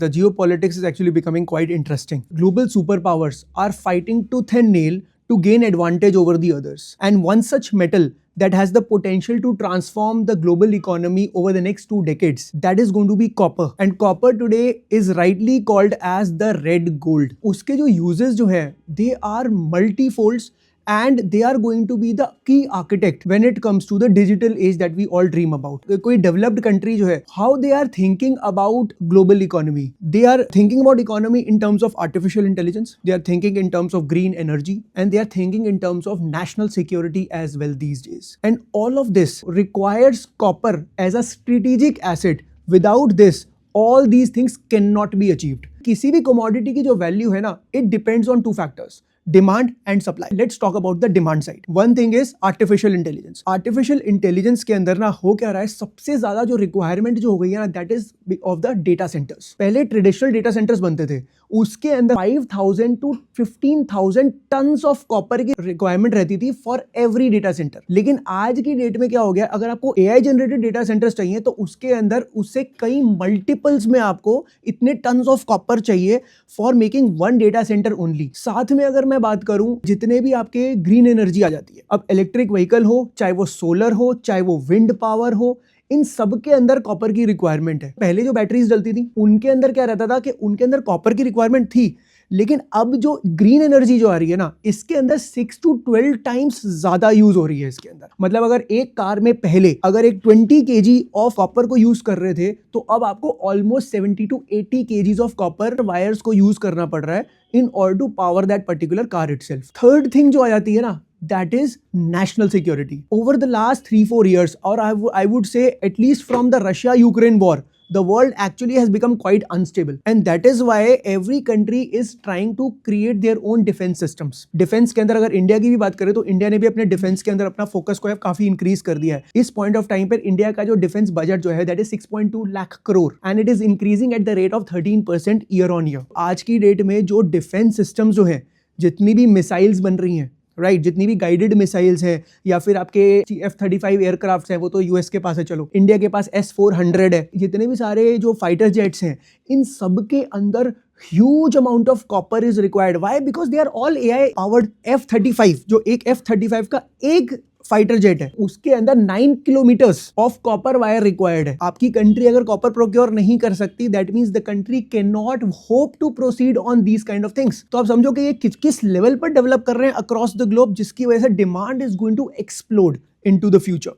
The geopolitics is actually becoming quite interesting. Global superpowers are fighting tooth and nail to gain advantage over the others. And one such metal that has the potential to transform the global economy over the next 2 decades, that is going to be copper. And copper today is rightly called as the red gold. उसके जो uses जो है, they are multifolds and they are going to be the key architect when it comes to the digital age that we all dream about. कोई developed country जो है, how they are thinking about global economy. They are thinking about economy in terms of artificial intelligence. They are thinking in terms of green energy, and they are thinking in terms of national security as well these days. And all of this requires copper as a strategic asset. Without this, all these things cannot be achieved. किसी भी commodity की जो value है ना, it depends on 2 factors. Demand and supply. Let's talk about the demand side. One thing is artificial intelligence. Artificial intelligence के अंदर ना हो क्या रहा है, सबसे ज्यादा जो requirement जो हो गई है ना, that is of the data centers. पहले traditional data centers बनते थे, उसके अंदर 5,000 to 15,000 tons of copper की requirement रहती थी for every data center. लेकिन आज की डेट में क्या हो गया, अगर आपको AI generated data centers चाहिए तो उसके अंदर उससे कई multiples में आपको इतने tons of copper चाहिए for making one data center only. साथ में अगर मैं बात करूं, जितने भी आपके ग्रीन एनर्जी आ जाती है, अब इलेक्ट्रिक व्हीकल हो, चाहे वो सोलर हो, चाहे वो विंड पावर हो, इन सब के अंदर कॉपर की रिक्वायरमेंट है. पहले जो बैटरीज डलती थी उनके अंदर क्या रहता था कि उनके अंदर कॉपर की रिक्वायरमेंट थी, लेकिन अब जो ग्रीन एनर्जी जो आ रही है ना, इसके अंदर 6 to 12 टाइम्स ज्यादा यूज हो रही है इसके अंदर. मतलब अगर एक कार में पहले अगर एक 20 kg ऑफ कॉपर को यूज कर रहे थे, तो अब आपको almost 70 to 80 kgs of copper wires को यूज करना पड़ रहा है in order to power that particular car itself. Third thing जो आ जाती है ना, that is national security. Over the last 3-4 years, or I would say at least from the Russia-Ukraine war, the world actually has become quite unstable, and that is why every country is trying to create their own defense systems. Defense के अंदर अगर India की भी बात करें तो India ने भी अपने डिफेंस के अंदर अपना फोकस को काफी इंक्रीज कर दिया है. इस पॉइंट ऑफ टाइम पर इंडिया का जो डिफेंस बजट जो है that is 6.2 lakh crore, and it is increasing at the rate of 13% year on year. आज की डेट में जो डिफेंस सिस्टम जो है, जितनी भी मिसाइल्स बन रही हैं, राइट, जितनी भी गाइडेड मिसाइल्स हैं या फिर आपके F-35 एयरक्राफ्ट हैं, वो तो यूएस के पास है, चलो इंडिया के पास S-400 है, जितने भी सारे जो फाइटर जेट्स हैं, इन सब के अंदर huge amount of copper is required. Why? Because they are all AI powered. F-35 जो एक F-35 का एक फाइटर जेट है, उसके अंदर 9 kilometres of copper wire required है. आपकी कंट्री अगर कॉपर प्रोक्योर नहीं कर सकती, that means the country can not hope to proceed on these kind of things. तो आप समझो कि ये किस लेवल पर डेवलप कर रहे हैं अक्रॉस द ग्लोब, जिसकी वजह से demand is going to explode into the future.